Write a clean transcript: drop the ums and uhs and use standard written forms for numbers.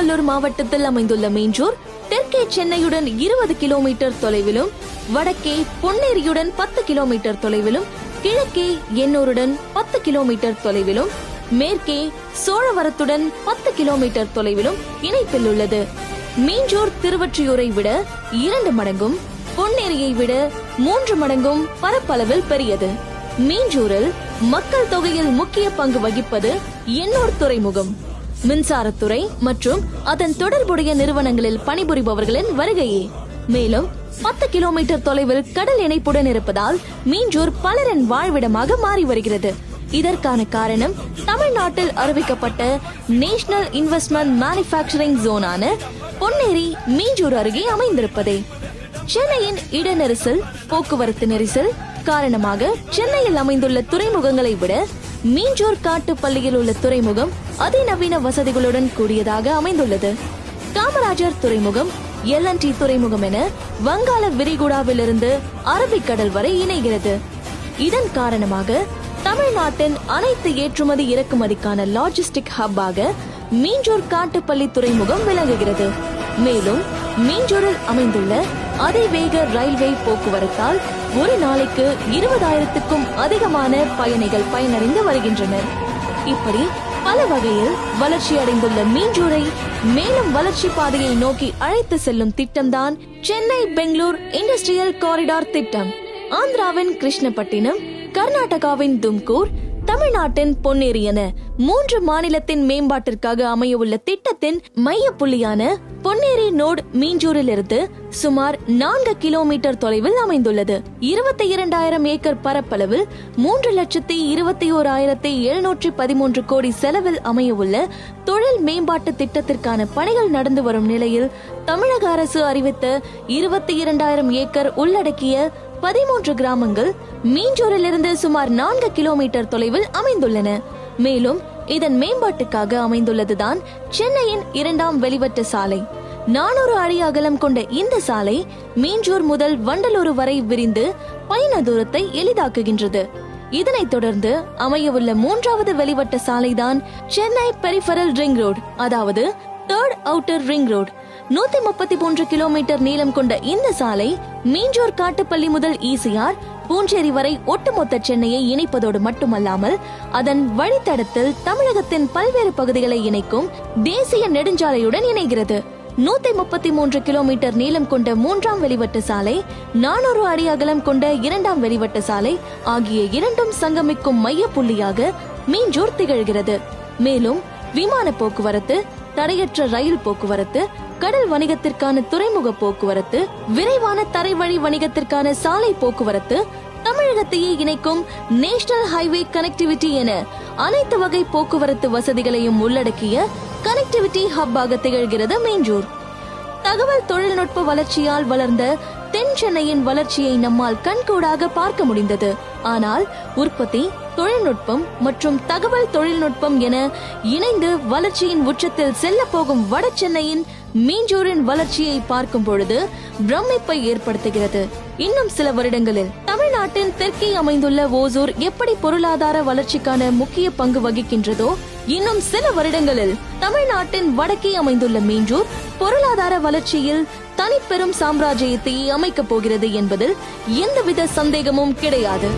பெரம்பலூர் மாவட்டத்தில் அமைந்துள்ள மீஞ்சூர் தெற்கே சென்னையுடன் 20 கிலோமீட்டர் தொலைவிலும், வடக்கே பொன்னேரியுடன் 10 கிலோமீட்டர் தொலைவிலும், கிழக்கே எண்ணூருடன் 10 கிலோமீட்டர் தொலைவிலும், மேற்கே சோழவரத்துடன் 10 கிலோமீட்டர் தொலைவிலும் இணைப்பில் உள்ளது. மீஞ்சூர் திருவொற்றியூரை விட 2 மடங்கும், பொன்னேரியை விட 3 மடங்கும் பரப்பளவில் பெரியது. மீஞ்சூரில் மக்கள் தொகையில் முக்கிய பங்கு வகிப்பது எண்ணூர் துறைமுகம். மின்சாரத்துறை மற்றும் அதன் தொடர்புடைய நிறுவனங்களில் பணிபுரிபவர்களின் வருகையே. மேலும் 10 கிலோமீட்டர் தொலைவில் கடல் இணைப்புடன் இருப்பதால் மீஞ்சூர் பலரின் வாழ்விடமாக மாறி வருகிறது. இதற்கான காரணம் தமிழ்நாட்டில் அறிவிக்கப்பட்ட நேஷனல் இன்வெஸ்ட்மெண்ட் மேனுஃபேக்சரிங் ஜோனான பொன்னேரி மீஞ்சூர் அருகே அமைந்திருப்பதே. சென்னையின் இட நெரிசல், போக்குவரத்து நெரிசல் காரணமாக சென்னையில் அமைந்துள்ள துறைமுகங்களை விட மீஞ்சூர் காட்டுப்பள்ளியில் உள்ள துறைமுகம் அதிநவீன வசதிகளுடன் கூடியதாக அமைந்துள்ளது. காமராஜர் துறைமுகம், LNT துறைமுகம் என வங்காள விரிகுடாவிலிருந்து அரபிக்கடல் வரை இணைகிறது. இதன் காரணமாக தமிழ்நாட்டின் அனைத்து ஏற்றுமதி இறக்குமதிக்கான லாஜிஸ்டிக் ஹப்பாக மீஞ்சூர் காட்டுப்பள்ளி துறைமுகம் விளங்குகிறது. மேலும் மீஞ்சூரில் அமைந்துள்ள அதிவேக ரயில்வே போக்குவரத்தால் ஒரு நாளைக்கு 20,000க்கும் அதிகமான பயணிகள் பயனடைந்து வருகின்றனர். இப்படி பல வகையில் வளர்ச்சி அடைந்துள்ள மீஞ்சூரை மேலும் வளர்ச்சி பாதையை நோக்கி அழைத்து செல்லும் திட்டம்தான் சென்னை பெங்களூர் இண்டஸ்ட்ரியல் காரிடார் திட்டம். ஆந்திராவின் கிருஷ்ணப்பட்டினம், கர்நாடகாவின் தும்கூர், தமிழ்நாட்டின் பொன்னேரி என 3 மாநிலத்தின் மேம்பாட்டிற்காக அமைய உள்ள திட்டத்தின் மைய புள்ளியான பொன்னேரி நோட் மீஞ்சூரில் இருந்து சுமார் 4 கிலோமீட்டர் தொலைவில் அமைந்துள்ளது. 22,000 ஏக்கர் பரப்பளவில் 3,21,713 கோடி செலவில் அமைய உள்ள தொழில் மேம்பாட்டு திட்டத்திற்கான பணிகள் நடந்து வரும் நிலையில் தமிழக அரசு அறிவித்த 22,000 ஏக்கர் உள்ளடக்கிய 13 கிராமங்கள் மீஞ்சூரில் இருந்து சுமார் 4 கிலோமீட்டர் தொலைவில் அமைந்துள்ளன. மேலும் இதன் மேம்பாட்டுக்காக அமைந்துள்ளதுதான் சென்னையின் 2ஆம் வெளிவட்ட சாலை. 400 அடி அகலம் கொண்ட இந்த சாலை மீஞ்சூர் முதல் வண்டலூர் வரை விரிந்து பயண தூரத்தை எளிதாக்குகின்றது. இதனைத் தொடர்ந்து அமையவுள்ள 3வது வெளிவட்ட சாலைதான் சென்னை பெரிஃபரல் ரிங் ரோடு, அதாவது 3rd outer ring road. 133 kilometre நீளம் கொண்ட இந்த சாலை மீஞ்சூர் காட்டுப்பள்ளி முதல் ECR பூஞ்சேரி வரை ஒட்டுமொத்த சென்னையை இணைப்பதோடு மட்டுமல்லாமல் அதன் வழித்தடத்தில் தமிழகத்தின் பல்வேறு பகுதிகளை இணைக்கும் தேசிய நெடுஞ்சாலையுடன் இணைகிறது. 133 கிலோமீட்டர் நீளம் கொண்ட 3ஆம் வெளிவட்ட சாலை, 400 அடி அகலம் கொண்ட 2ஆம் வெளிவட்ட சாலை ஆகிய இரண்டும் சங்கமிக்கும் மைய புள்ளியாக மீஞ்சூர் திகழ்கிறது. மேலும் விமான போக்குவரத்து, தடையற்ற ரயில் போக்குவரத்து, கடல் வணிகத்திற்கான துறைமுக போக்குவரத்து, விரைவான தரைவழி வணிகத்திற்கான சாலை போக்குவரத்து, தமிழகத்தையே இணைக்கும் நேஷனல் ஹைவே கனெக்டிவிட்டி என அனைத்து வகை போக்குவரத்து வசதிகளையும் உள்ளடக்கிய கனெக்டிவிட்டி ஹப்பாக திகழ்கிறது மீஞ்சூர். தகவல் தொழில்நுட்ப வளர்ச்சியால் வளர்ந்த தென் சென்னையின் வளர்ச்சியை நம்மால் கண்கூடாக பார்க்க முடிந்தது. ஆனால் உற்பத்தி, தொழில்நுட்பம் மற்றும் தகவல் தொழில்நுட்பம் என இணைந்து வளர்ச்சியின் உச்சத்தில் செல்ல போகும் வட சென்னையின் மீஞ்சூரின் வளர்ச்சியை பார்க்கும் பொழுது பிரமிப்பை ஏற்படுத்துகிறது. இன்னும் சில வருடங்களில் தமிழ்நாட்டின் தெற்கே அமைந்துள்ள ஓசூர் எப்படி பொருளாதார வளர்ச்சிக்கான முக்கிய பங்கு வகிக்கின்றதோ, இன்னும் சில வருடங்களில் தமிழ்நாட்டின் வடக்கே அமைந்துள்ள மீஞ்சூர் பொருளாதார வளர்ச்சியில் தனிப்பெரும் சாம்ராஜ்யத்தை அமைக்கப் போகிறது என்பதில் எந்தவித சந்தேகமும் கிடையாது.